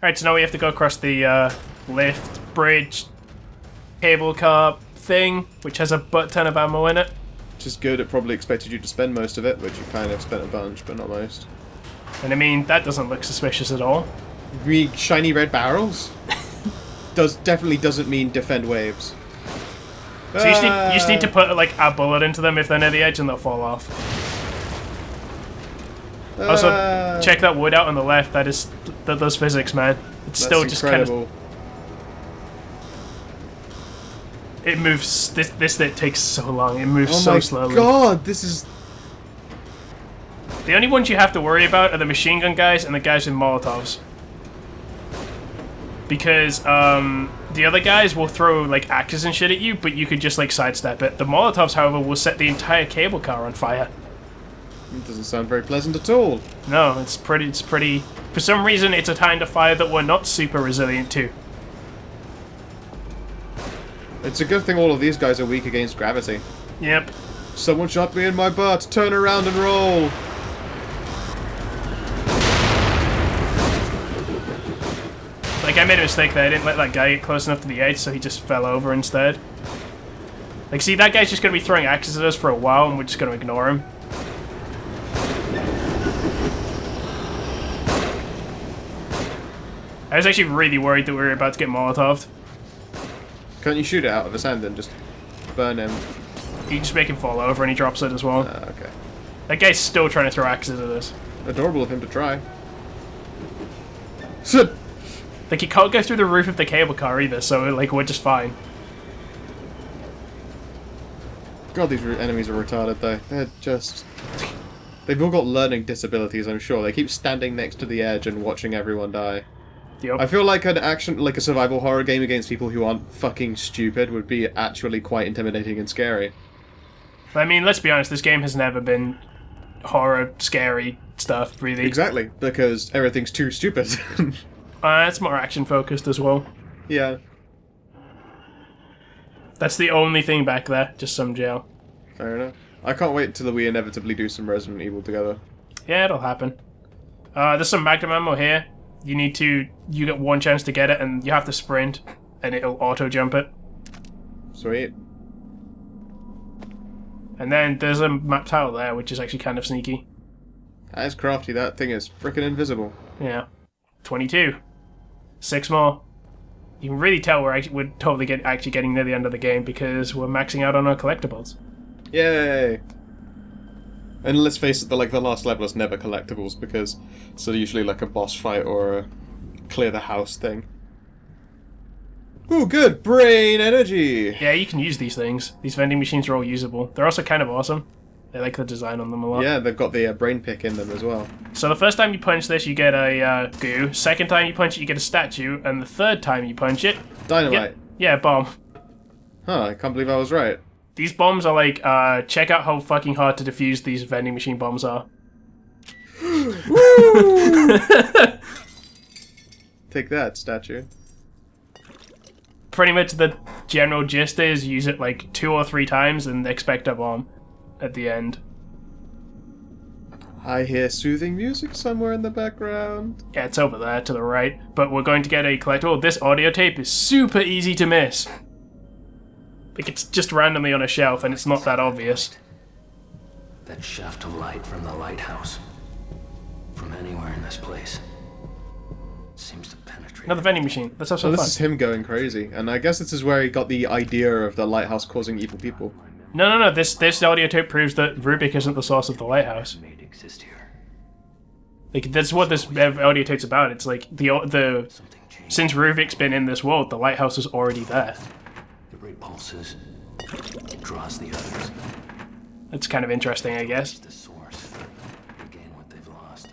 Alright, so now we have to go across the lift, bridge, cable car thing, which has a butt ton of ammo in it. Which is good. It probably expected you to spend most of it, which you kind of spent a bunch, but not most. And I mean, that doesn't look suspicious at all. Shiny red barrels? Definitely doesn't mean defend waves. So you just need to put like a bullet into them if they're near the edge and they'll fall off. Also, check that wood out on the left. That does physics, man. It's still just incredible. kind of... It moves... This bit takes so long. It moves so slowly. Oh my god, this is... The only ones you have to worry about are the machine gun guys and the guys with Molotovs. Because, the other guys will throw, like, axes and shit at you, but you could just, like, sidestep it. The Molotovs, however, will set the entire cable car on fire. It doesn't sound very pleasant at all. No, it's pretty... For some reason, it's a kind of fire that we're not super resilient to. It's a good thing all of these guys are weak against gravity. Yep. Someone shot me in my butt. Turn around and roll. Like, I made a mistake there. I didn't let that guy get close enough to the edge, so he just fell over instead. Like, see, that guy's just going to be throwing axes at us for a while, and we're just going to ignore him. I was actually really worried that we were about to get Molotoved. Can't you shoot it out of his hand and just burn him? You just make him fall over, and he drops it as well. Okay. That guy's still trying to throw axes at us. Adorable of him to try. Like, he can't go through the roof of the cable car either, so, like, we're just fine. God, these enemies are retarded, though. They're just... They've all got learning disabilities, I'm sure. They keep standing next to the edge and watching everyone die. Yep. I feel like a survival horror game against people who aren't fucking stupid would be actually quite intimidating and scary. I mean, let's be honest, this game has never been horror, scary stuff, really. Exactly, because everything's too stupid. It's more action-focused as well. Yeah. That's the only thing back there, just some jail. Fair enough. I can't wait until we inevitably do some Resident Evil together. Yeah, it'll happen. There's some magnum ammo here. You get one chance to get it, and you have to sprint, and it'll auto-jump it. Sweet. And then there's a map tile there, which is actually kind of sneaky. That is crafty, that thing is frickin' invisible. Yeah. 22. 6 more. You can really tell we're totally actually getting near the end of the game because we're maxing out on our collectibles. Yay! And let's face it, the last level is never collectibles because it's usually like a boss fight or a clear the house thing. Ooh, good! Brain energy! Yeah, you can use these things. These vending machines are all usable. They're also kind of awesome. I like the design on them a lot. Yeah, they've got the brain pick in them as well. So the first time you punch this, you get a goo. Second time you punch it, you get a statue. And the third time you punch it... Dynamite. Yeah, bomb. Huh, I can't believe I was right. These bombs are like, check out how fucking hard to defuse these vending machine bombs are. Woo! Take that, statue. Pretty much the general gist is use it like 2 or 3 times and expect a bomb at the end. I hear soothing music somewhere in the background. Yeah, it's over there to the right. But we're going to get a collectible. This audio tape is super easy to miss. Like, it's just randomly on a shelf and it's not that obvious. That shaft of light from the lighthouse. From anywhere in this place. Seems to penetrate. Another vending machine. Let's have some So fun. this is him going crazy. And I guess this is where he got the idea of the lighthouse causing evil people. No. This audio tape proves that Rubik isn't the source of the lighthouse. Exist here. Like, that's what this audio tape's about. It's like, since Ruvik's been in this world, the lighthouse is already there. It repulses, draws the others. It's kind of interesting, I guess. The source. Regain what they've lost.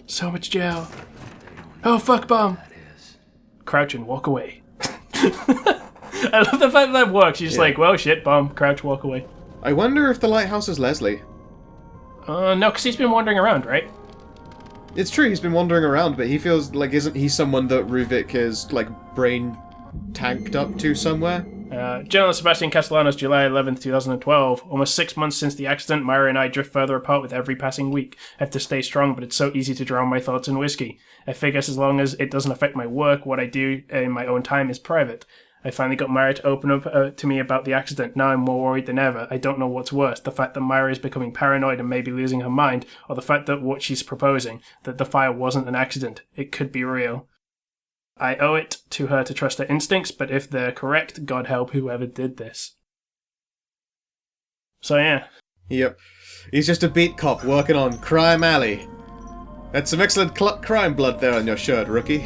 So much jail. Oh, fuck bomb. That is. Crouch and walk away. I love the fact that works. You're just like, well, shit, bomb, crouch, walk away. I wonder if the lighthouse is Leslie. No, because he's been wandering around, right? It's true, he's been wandering around, but he feels like isn't he someone that Ruvik is, like, brain tanked up to somewhere? Journalist Sebastian Castellanos, July 11th, 2012. Almost 6 months since the accident, Myra and I drift further apart with every passing week. I have to stay strong, but it's so easy to drown my thoughts in whiskey. I figure as long as it doesn't affect my work, what I do in my own time is private. I finally got Myra to open up to me about the accident. Now I'm more worried than ever. I don't know what's worse, the fact that Myra is becoming paranoid and maybe losing her mind, or the fact that what she's proposing, that the fire wasn't an accident. It could be real. I owe it to her to trust her instincts, but if they're correct, God help whoever did this. So yeah. Yep. He's just a beat cop working on Crime Alley. That's some excellent crime blood there on your shirt, rookie.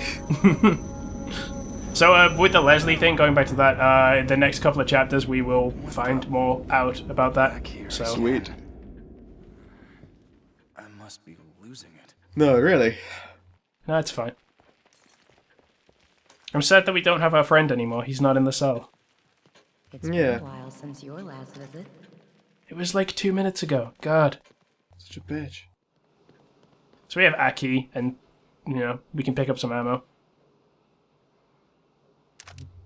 So with the Leslie thing, going back to that, in the next couple of chapters we will find more out about that. So sweet. I must be losing it. No, really. No, it's fine. I'm sad that we don't have our friend anymore. He's not in the cell. It's been a while since your last visit. It was like 2 minutes ago. God. Such a bitch. So we have Aki, and, you know, we can pick up some ammo.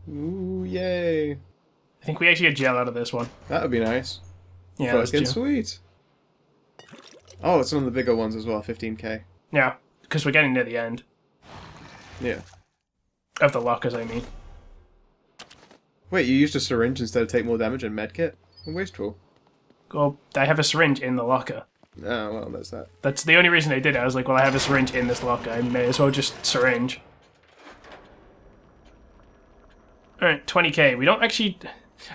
Ooh, yay. I think we actually get gel out of this one. That would be nice. Yeah, that's fucking gel. sweet. Oh, it's one of the bigger ones as well, 15k. Yeah, because we're getting near the end. Yeah. Of the lockers, I mean. Wait, you used a syringe instead of take more damage and medkit? Wasteful. Well, I have a syringe in the locker. Oh, well, there's that. That's the only reason I did it. I was like, well, I have a syringe in this locker. I may as well just syringe. Alright, 20k. We don't actually...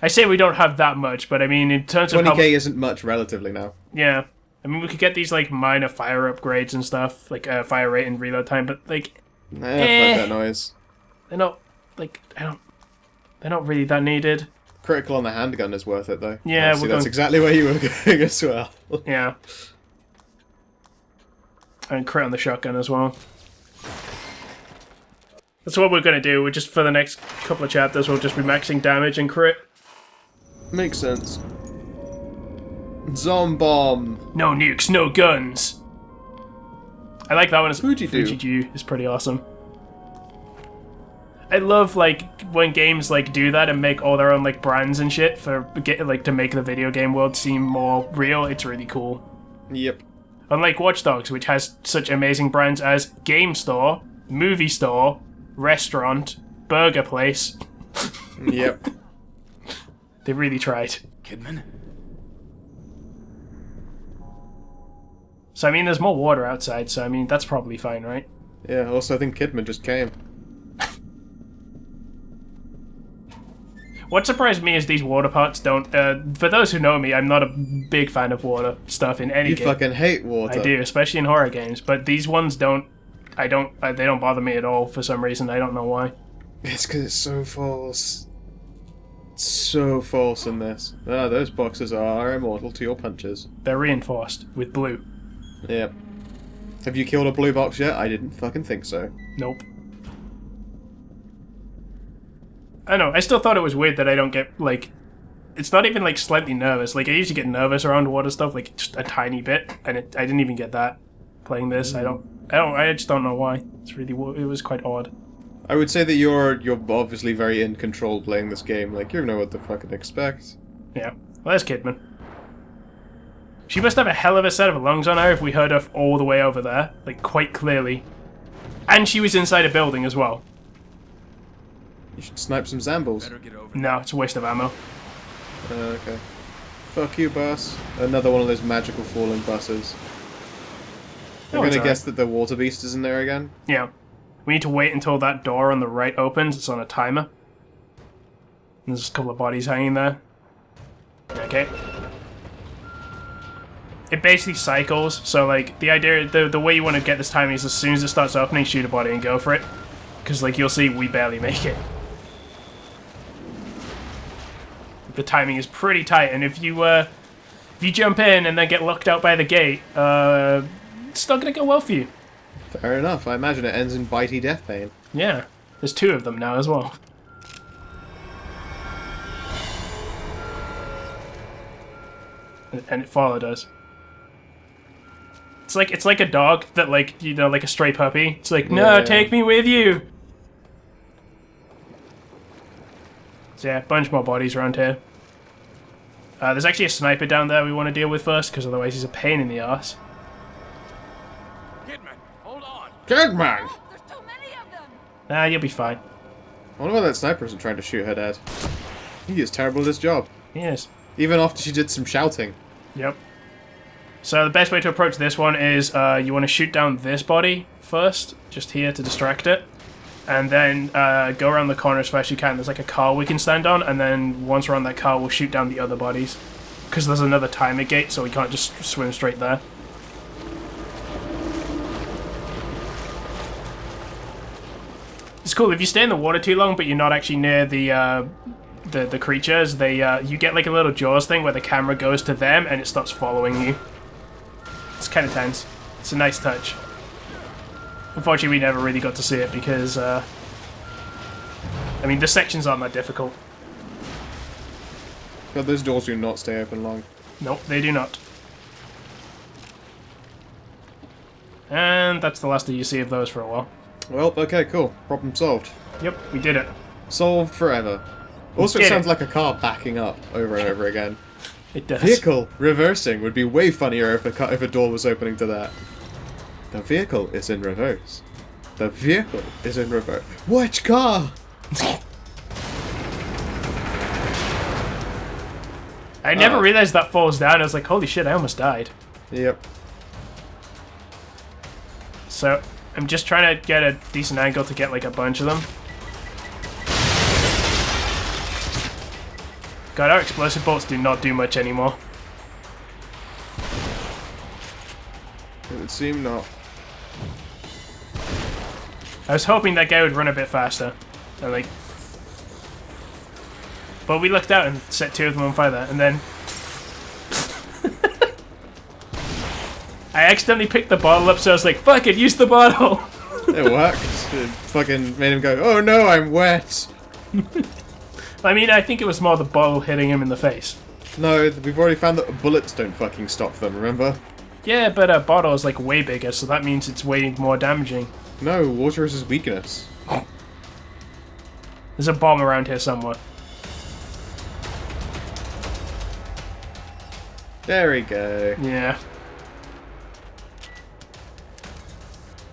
I say we don't have that much, but I mean, in terms of 20k isn't much relatively now. Yeah. I mean, we could get these, like, minor fire upgrades and stuff. Like, fire rate and reload time, but, like... Nah, fuck that noise. They're not, like, they're not really that needed. Critical on the handgun is worth it, though. Yeah, see, that's exactly where you were going as well. Yeah. And crit on the shotgun as well. That's what we're going to do. We're just, for the next couple of chapters, we'll just be maxing damage and crit. Makes sense. Zombomb. No nukes, no guns. I like that one. Fuji-do is pretty awesome. I love, like, when games, like, do that and make all their own, like, brands and shit for, like, to make the video game world seem more real. It's really cool. Yep. Unlike Watch Dogs, which has such amazing brands as Game Store, Movie Store, Restaurant, Burger Place. Yep. They really tried. Kidman? So, I mean, there's more water outside, so, I mean, that's probably fine, right? Yeah, also I think Kidman just came. What surprised me is these water parts don't... for those who know me, I'm not a big fan of water stuff in any game. You fucking hate water. I do, especially in horror games, but these ones don't... they don't bother me at all for some reason. I don't know why. It's because it's so false. It's so false in this. Ah, those boxes are immortal to your punches. They're reinforced with blue. Yep. Have you killed a blue box yet? I didn't fucking think so. Nope. I know, I still thought it was weird that I don't get, like... It's not even, like, slightly nervous. Like, I usually get nervous around water stuff, like, just a tiny bit, and I didn't even get that playing this. I just don't know why. It was quite odd. I would say that you're obviously very in control playing this game. Like, you know what to fucking expect. Yeah. Well, there's Kidman. She must have a hell of a set of lungs on her if we heard her all the way over there. Like, quite clearly. And she was inside a building as well. You should snipe some Zambles. No, it's a waste of ammo. Okay. Fuck you, bus. Another one of those magical falling buses. I'm gonna guess that the water beast is in there again. Yeah. We need to wait until that door on the right opens. It's on a timer. And there's a couple of bodies hanging there. Okay. It basically cycles, so like the idea, the way you want to get this timing is as soon as it starts opening, shoot a body and go for it. Because like you'll see, we barely make it. The timing is pretty tight, and if you jump in and then get locked out by the gate, it's not gonna go well for you. Fair enough. I imagine it ends in bitey death pain. Yeah, there's 2 of them now as well. And it followed us. It's like a dog that, like, you know, like a stray puppy. It's like, no, Yeah. take me with you. So yeah, bunch more bodies around here. There's actually a sniper down there we want to deal with first, because otherwise he's a pain in the ass. Kidman, hold on. Kidman! There's too many of them. Nah, you'll be fine. I wonder why that sniper isn't trying to shoot her dead. He is terrible at his job. He is. Even after she did some shouting. Yep. So the best way to approach this one is you want to shoot down this body first, just here to distract it. And then go around the corner as fast as you can. There's like a car we can stand on, and then once we're on that car, we'll shoot down the other bodies. Because there's another timer gate, so we can't just swim straight there. It's cool, if you stay in the water too long, but you're not actually near the creatures, you get like a little Jaws thing where the camera goes to them and it starts following you. It's kind of tense. It's a nice touch. Unfortunately, we never really got to see it because, I mean, the sections aren't that difficult. God, those doors do not stay open long. Nope, they do not. And that's the last that you see of those for a while. Well, okay, cool. Problem solved. Yep, we did it. Solved forever. Also, it did sounds it. like a car backing up over and over again. It does. Vehicle reversing would be way funnier if a door was opening to that. The vehicle is in reverse. The vehicle is in reverse. Which car? I never realized that falls down. I was like, holy shit, I almost died. Yep. So, I'm just trying to get a decent angle to get like a bunch of them. God, our explosive bolts do not do much anymore. It would seem not. I was hoping that guy would run a bit faster. And like... But we looked out and set two of them on fire there, and then... I accidentally picked the bottle up, so I was like, fuck it, use the bottle! It worked. It fucking made him go, oh no, I'm wet! I mean, I think it was more the bottle hitting him in the face. No, we've already found that bullets don't fucking stop them, remember? Yeah, but a bottle is like way bigger, so that means it's way more damaging. No, water is his weakness. There's a bomb around here somewhere. There we go. Yeah.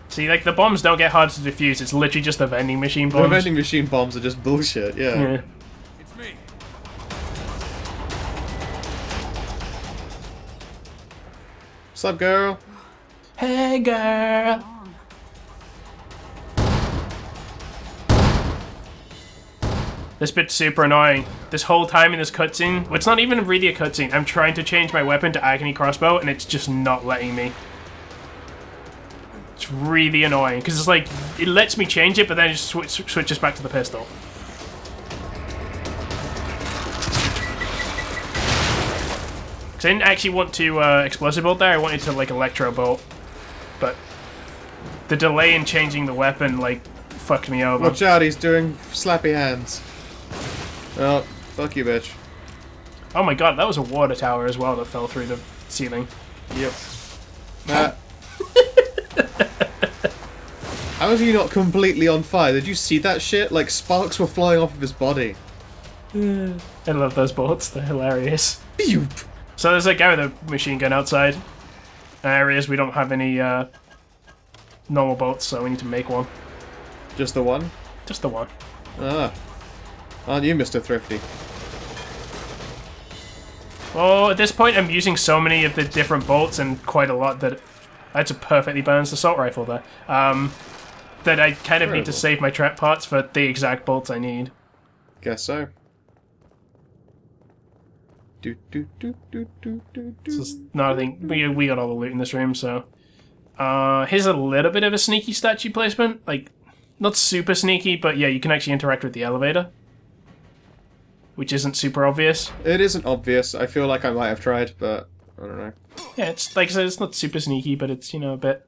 See, like, the bombs don't get hard to defuse, it's literally just the vending machine The bombs. vending machine bombs are just bullshit, yeah. Yeah. It's me. What's up, girl? Hey, girl! This bit's super annoying. This whole time in this cutscene, well, it's not even really a cutscene, I'm trying to change my weapon to Agony Crossbow, and it's just not letting me. It's really annoying, because it's like, it lets me change it, but then it just switches back to the pistol. Because I didn't actually want to explosive bolt there, I wanted to like electro bolt. But the delay in changing the weapon like fucked me over. Watch out, he's doing slappy hands. Oh, fuck you, bitch. Oh my god, that was a water tower as well that fell through the ceiling. Yep. How is he not completely on fire? Did you see that shit? Like, sparks were flying off of his body. I love those bolts, they're hilarious. Pew! So there's a guy with a machine gun outside. Areas we don't have any normal bolts, so we need to make one. Just the one? Just the one. Ah. Aren't you Mr. Thrifty? Well, at this point I'm using so many of the different bolts and quite a lot that... That's a perfectly balanced assault rifle there. That I kind of need to Incredible. save my trap parts for the exact bolts I need. Guess so. Do do do do do do do. This is not a thing. We got all the loot in this room, so... here's a little bit of a sneaky statue placement. Like, not super sneaky, but yeah, you can actually interact with the elevator. Which isn't super obvious. It isn't obvious. I feel like I might have tried, but I don't know. Yeah, it's like I said, it's not super sneaky, but it's, you know, a bit...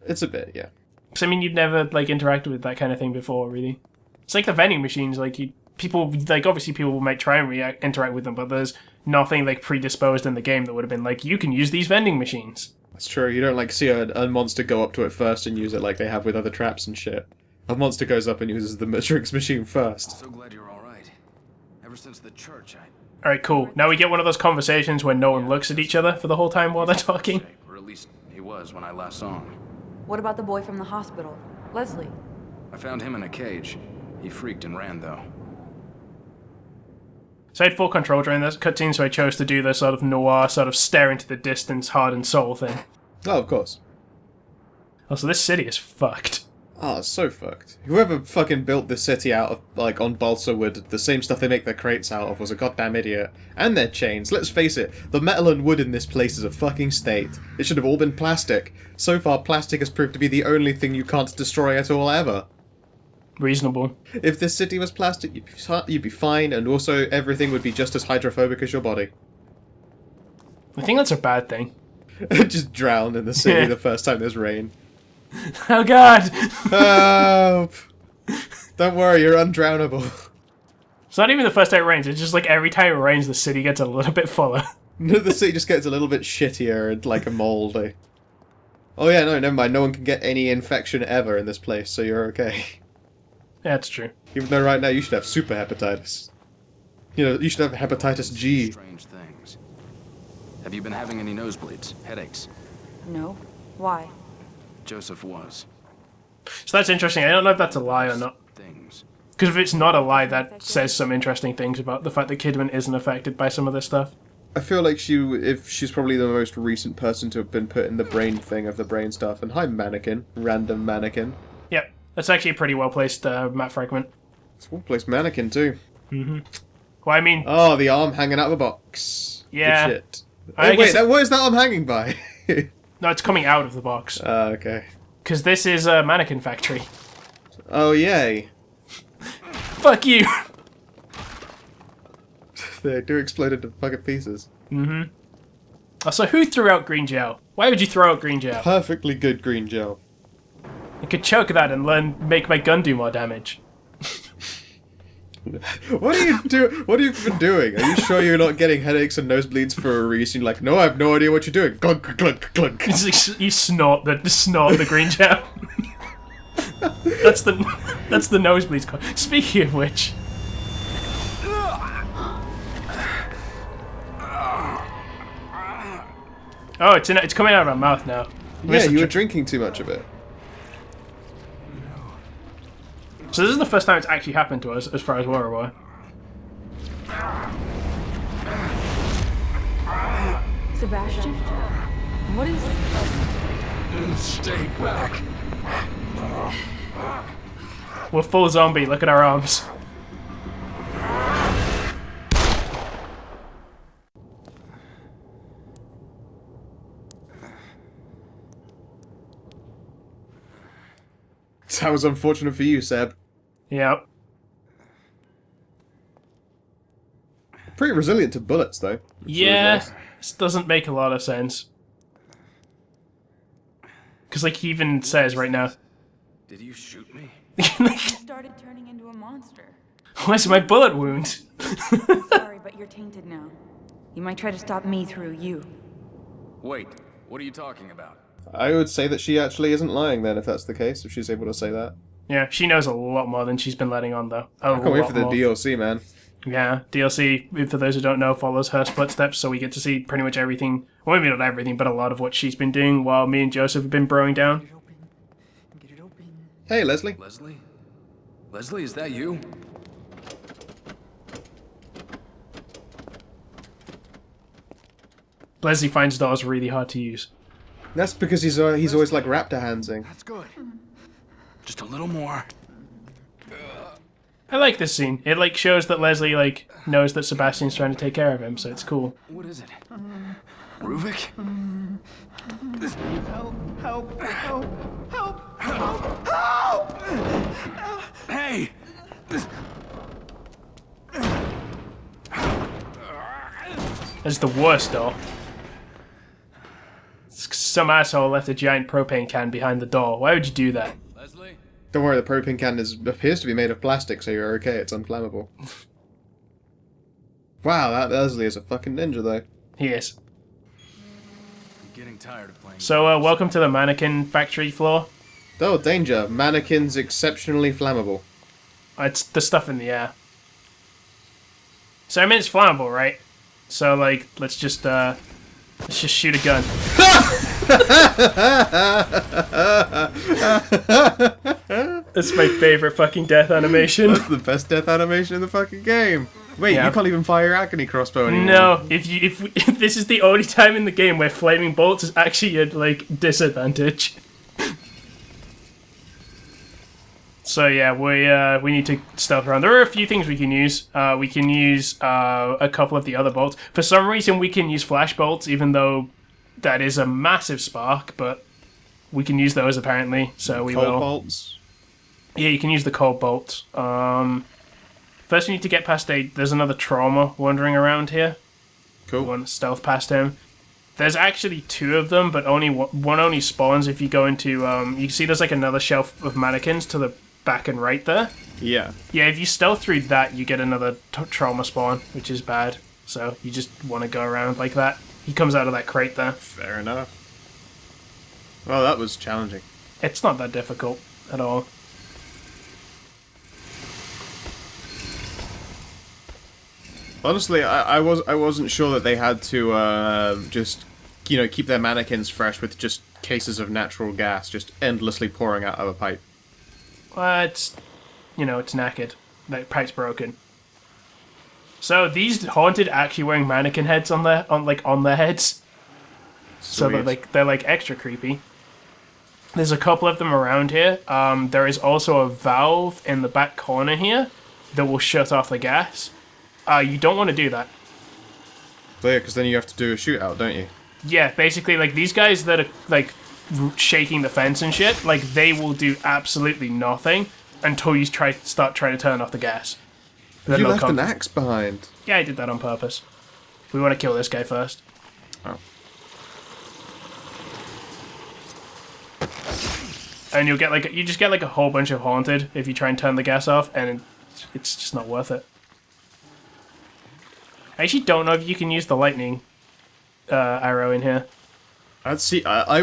It's a bit, yeah. Because, I mean, you've never, like, interacted with that kind of thing before, really. It's like the vending machines, like, people, like, obviously people might try and interact with them, but there's nothing, like, predisposed in the game that would have been like, you can use these vending machines. That's true. You don't, like, see a monster go up to it first and use it like they have with other traps and shit. A monster goes up and uses the drinks machine first. So glad you're all right. Ever since the church, Alright, cool. Now we get one of those conversations where no one looks at each other for the whole time while they're talking. or at least he was when I last saw him. What about the boy from the hospital? Leslie? I found him in a cage. He freaked and ran, though. So I had full control during this cutscene, so I chose to do the sort of noir, sort of stare into the distance, heart and soul thing. Oh, of course. Also, this city is fucked. Oh, it's so fucked. Whoever fucking built this city out of, like, on balsa wood, the same stuff they make their crates out of, was a goddamn idiot. And their chains. Let's face it, the metal and wood in this place is a fucking state. It should have all been plastic. So far, plastic has proved to be the only thing you can't destroy at all ever. Reasonable. If this city was plastic, you'd be fine, and also everything would be just as hydrophobic as your body. I think that's a bad thing. Just drown in the city the first time there's rain. Oh god! Help! Don't worry, you're undrownable. It's not even the first time it rains, it's just like every time it rains the city gets a little bit fuller. The city just gets a little bit shittier and like a mouldy. Oh yeah, no, never mind, no one can get any infection ever in this place, so you're okay. Yeah, that's true. Even though right now you should have super hepatitis. You know, you should have hepatitis G. Strange things. Have you been having any nosebleeds, headaches? No. Why? Joseph was. So that's interesting. I don't know if that's a lie or not. Things. Because if it's not a lie, that says some interesting things about the fact that Kidman isn't affected by some of this stuff. I feel like she's probably the most recent person to have been put in the brain thing of the brain stuff. And hi, mannequin. Random mannequin. Yep. That's actually a pretty well-placed map fragment. It's one place mannequin too. Mm-hmm. Well, I mean... Oh, the arm hanging out of a box. Yeah. Good shit. I Oh, wait, what is that arm hanging by? No, it's coming out of the box. Okay. Because this is a mannequin factory. Oh, yay. Fuck you! They do explode into fucking pieces. Mm-hmm. Also, who threw out green gel? Why would you throw out green gel? Perfectly good green gel. I could choke that and make my gun do more damage. What are you do? What have you been doing? Are you sure you're not getting headaches and nosebleeds for a reason? You're like, no, I have no idea what you're doing. Glunk, glunk, glunk. It's like you snort the green gel. that's the nosebleeds call. Speaking of which, oh, it's coming out of my mouth now. Yeah, you were drinking too much of it. So this is the first time it's actually happened to us, as far as we're aware. Sebastian? What is... Stay back. We're full zombie, look at our arms. That was unfortunate for you, Seb. Yep. Pretty resilient to bullets, though. Yeah, this doesn't make a lot of sense. Because, like, he even says right now... Did you shoot me? You started turning into a monster. Where's my bullet wound? Sorry, but you're tainted now. You might try to stop me through you. Wait, what are you talking about? I would say that she actually isn't lying then, if that's the case, if she's able to say that. Yeah, she knows a lot more than she's been letting on, though. I can't wait for the DLC, man. Yeah, DLC, for those who don't know, follows her footsteps, so we get to see pretty much everything, well, maybe not everything, but a lot of what she's been doing while me and Joseph have been broing down. Get it open. Hey, Leslie. Leslie? Leslie, is that you? Leslie finds doors really hard to use. That's because he's always like raptor handsing. That's good. Just a little more. I like this scene. It, like, shows that Leslie, like, knows that Sebastian's trying to take care of him, so it's cool. What is it? Ruvik? Help! Help! Help! Help! Help! Hey! That's the worst door. Some asshole left a giant propane can behind the door. Why would you do that? Leslie? Don't worry, the propane can appears to be made of plastic, so you're okay, it's unflammable. Wow, that Leslie is a fucking ninja, though. He is. I'm getting tired of playing. So, welcome to the mannequin factory floor. Oh, danger. Mannequins exceptionally flammable. It's the stuff in the air. So I mean, it's flammable, right? So like, let's just shoot a gun. That's my favorite fucking death animation. That's the best death animation in the fucking game. Wait, Yeah. you can't even fire your agony crossbow anymore. No, if this is the only time in the game where flaming bolts is actually a like disadvantage. So yeah, we need to stealth around. There are a few things we can use. We can use a couple of the other bolts. For some reason, we can use flash bolts, even though that is a massive spark. But we can use those apparently, so we Cold will. bolts. Yeah, you can use the cold bolts. First, we need to get past there's another trauma wandering around here. We Cool. want to stealth past him. There's actually two of them, but only one only spawns if you go into. You can see there's like another shelf of mannequins to the back and right there. Yeah. Yeah, if you stealth through that, you get another trauma spawn, which is bad. So you just want to go around like that. He comes out of that crate there. Fair enough. Well, that was challenging. It's not that difficult at all. Honestly, I wasn't sure that they had to just, you know, keep their mannequins fresh with just cases of natural gas just endlessly pouring out of a pipe. Well, it's, it's knackered. That pipe's broken. So these haunted actually wearing mannequin heads on their heads. So they're like extra creepy. There's a couple of them around here. There is also a valve in the back corner here that will shut off the gas. You don't want to do that. But yeah, because then you have to do a shootout, don't you? Yeah, basically, like, these guys that are, like, shaking the fence and shit, like, they will do absolutely nothing until you start trying to turn off the gas. Then You they'll left come. an axe behind. Yeah, I did that on purpose. We want to kill this guy first. Oh. And you just get like a whole bunch of haunted if you try and turn the gas off, and it's just not worth it. I actually don't know if you can use the lightning arrow in here. I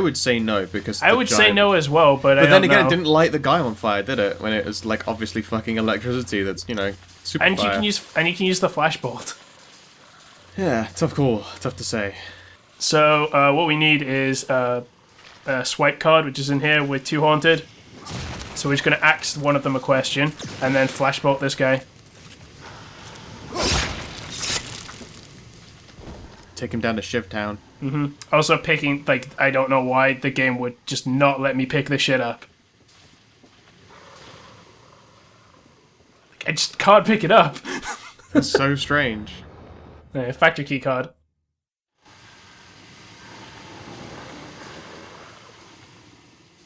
would say no because I would say no as well, but I But then don't again, know. it didn't light the guy on fire, did it? When it was like obviously fucking electricity. That's super And fire. you can use the flashbolt. Yeah, tough call. Tough to say. So what we need is a swipe card, which is in here with 2 haunted. So we're just going to ask one of them a question, and then flashbolt this guy. Take him down to Shivtown. Also picking, like, I don't know why the game would just not let me pick this shit up. Like, I just can't pick it up. That's so strange. Factory key card.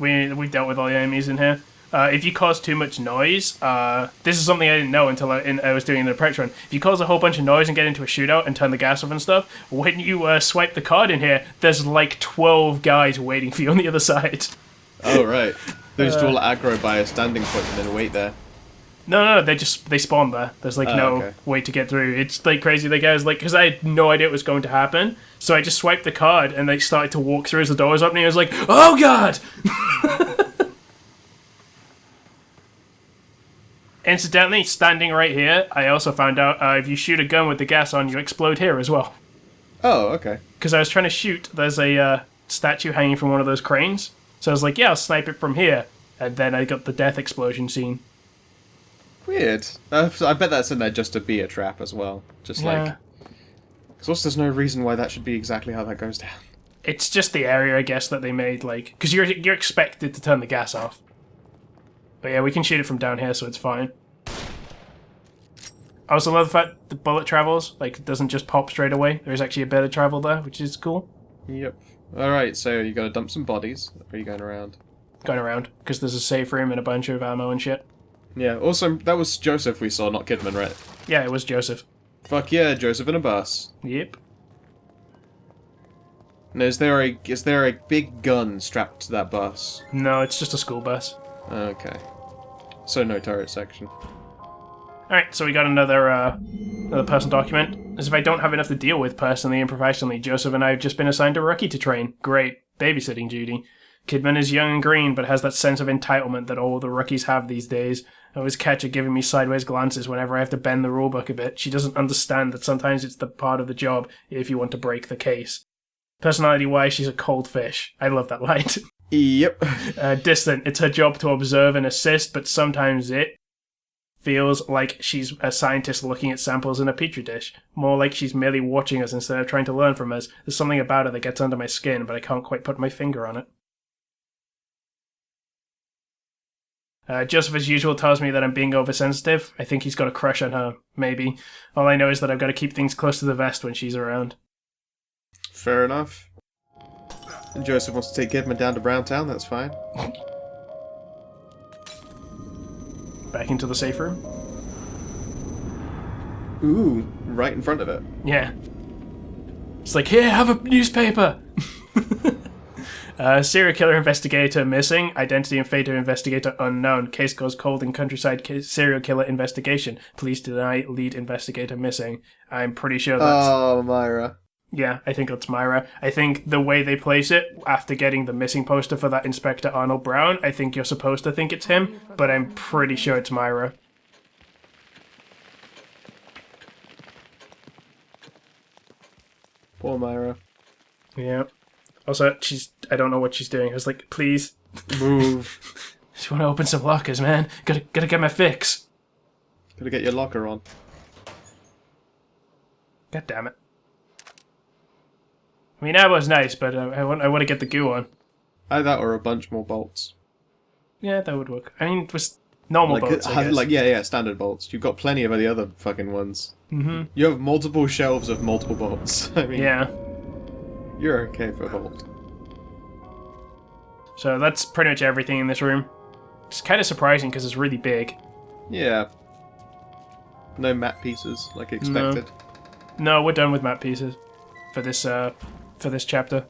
We've dealt with all the enemies in here. If you cause too much noise, this is something I didn't know until I was doing the approach run. If you cause a whole bunch of noise and get into a shootout and turn the gas off and stuff, when you swipe the card in here, there's like 12 guys waiting for you on the other side. Oh right, they just all aggro by a standing point and then wait there. No, they spawn there. There's like no okay. way to get through. It's like crazy. The guys like, because I had no idea what was going to happen, so I just swiped the card and they started to walk through as the door was opening. I was like, oh god! Incidentally, standing right here, I also found out if you shoot a gun with the gas on, you explode here as well. Oh, okay. Because I was trying to shoot, there's a statue hanging from one of those cranes. So I was like, yeah, I'll snipe it from here. And then I got the death explosion scene. Weird. I bet that's in there just to be a trap as well. Just like... Because also there's no reason why that should be exactly how that goes down. It's just the area, I guess, that they made, like... Because you're expected to turn the gas off. But yeah, we can shoot it from down here, so it's fine. I also love the fact the bullet travels. Like, it doesn't just pop straight away. There's actually a bit of travel there, which is cool. Yep. Alright, so you gotta dump some bodies. Or are you going around? Going around, because there's a safe room and a bunch of ammo and shit. Yeah, also, that was Joseph we saw, not Kidman, right? Yeah, it was Joseph. Fuck yeah, Joseph in a bus. Yep. And is there a big gun strapped to that bus? No, it's just a school bus. Okay. So no turret section. Alright, so we got another personal document. As if I don't have enough to deal with personally and professionally, Joseph and I have just been assigned a rookie to train. Great. Babysitting duty. Kidman is young and green, but has that sense of entitlement that all the rookies have these days. I always catch her giving me sideways glances whenever I have to bend the rulebook a bit. She doesn't understand that sometimes it's the part of the job if you want to break the case. Personality-wise, she's a cold fish. I love that line. Yep. Distant. It's her job to observe and assist, but sometimes it feels like she's a scientist looking at samples in a petri dish. More like she's merely watching us instead of trying to learn from us. There's something about her that gets under my skin, but I can't quite put my finger on it. Joseph, as usual, tells me that I'm being oversensitive. I think he's got a crush on her, maybe. All I know is that I've got to keep things close to the vest when she's around. Fair enough. And Joseph wants to take Kidman down to Browntown, that's fine. Back into the safe room. Ooh, right in front of it. Yeah. It's like, here, have a newspaper! Serial killer investigator missing. Identity and fate of investigator unknown. Case goes cold in countryside serial killer investigation. Police deny lead investigator missing. I'm pretty sure that's... Oh, Myra. Yeah, I think it's Myra. I think the way they place it, after getting the missing poster for that Inspector Arnold Brown, I think you're supposed to think it's him, but I'm pretty sure it's Myra. Poor Myra. Yeah. Also, I don't know what she's doing. I was like, please. Move. Just want to open some lockers, man. Gotta get my fix. Gotta get your locker on. God damn it. I mean, that was nice, but I want to get the goo on. Either that or a bunch more bolts. Yeah, that would work. I mean, it was normal bolts, I guess. Yeah, standard bolts. You've got plenty of the other fucking ones. Mm-hmm. You have multiple shelves of multiple bolts. I mean, Yeah. You're okay for a bolt. So that's pretty much everything in this room. It's kind of surprising because it's really big. Yeah. No map pieces like expected. No, we're done with map pieces for this chapter.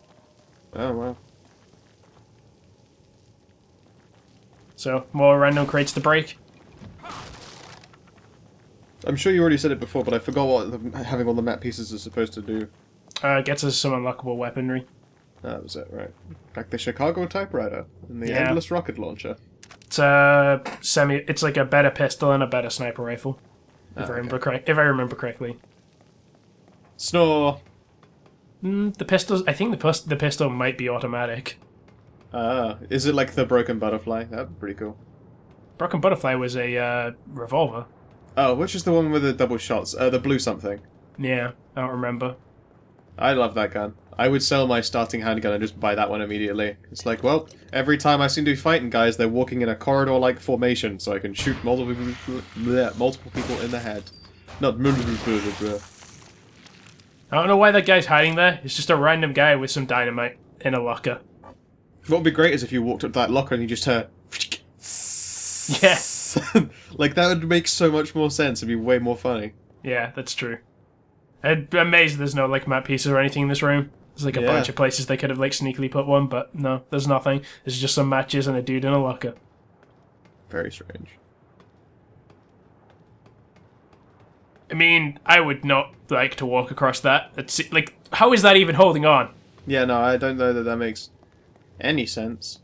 Oh wow. So more random crates to break. I'm sure you already said it before, but I forgot what having all the map pieces is supposed to do. Gets us some unlockable weaponry. That was it, right? Like the Chicago typewriter and the Yeah. endless rocket launcher. It's it's like a better pistol and a better sniper rifle. If I remember correctly. Snore. The pistols. I think the pistol might be automatic. Is it like the broken butterfly? That'd be pretty cool. Broken Butterfly was a revolver. Oh, which is the one with the double shots? The blue something. Yeah, I don't remember. I love that gun. I would sell my starting handgun and just buy that one immediately. It's like, well, every time I seem to be fighting guys, they're walking in a corridor-like formation, so I can shoot multiple people in the head. Not I don't know why that guy's hiding there. It's just a random guy with some dynamite in a locker. What would be great is if you walked up to that locker and you just heard... Yeah. Like, that would make so much more sense. It'd be way more funny. Yeah, that's true. I'm amazed there's no like map pieces or anything in this room. There's like a bunch of places they could have like sneakily put one, but no, there's nothing. There's just some matches and a dude in a locker. Very strange. I mean, I would not like to walk across that. It's like, how is that even holding on? Yeah, no, I don't know that makes any sense.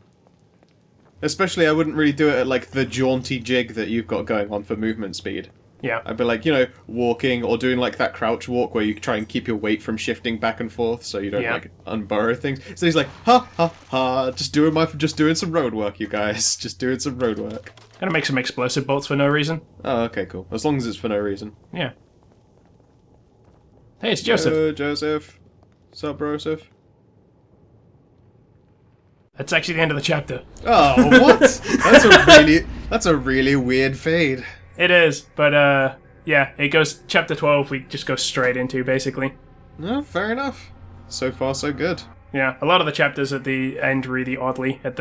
Especially, I wouldn't really do it at like the jaunty jig that you've got going on for movement speed. Yeah. I'd be like, walking or doing like that crouch walk where you try and keep your weight from shifting back and forth so you don't like unburrow things. So he's like, ha ha ha, just doing some road work, you guys. Just doing some road work. Gonna make some explosive bolts for no reason. Oh, okay, cool. As long as it's for no reason. Yeah. Hey, it's Joseph. Hello, Joseph. Sup, Broseph? That's actually the end of the chapter. Oh, what? That's a really weird fade. It is, but yeah, it goes chapter 12. We just go straight into basically. No, fair enough. So far, so good. Yeah, a lot of the chapters at the end really oddly at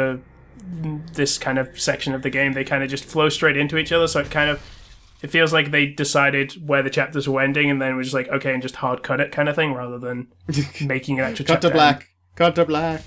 this kind of section of the game they kind of just flow straight into each other. So it feels like they decided where the chapters were ending and then we're just like okay and just hard cut it kind of thing rather than making an actual cut chapter to black. end. Cut to black.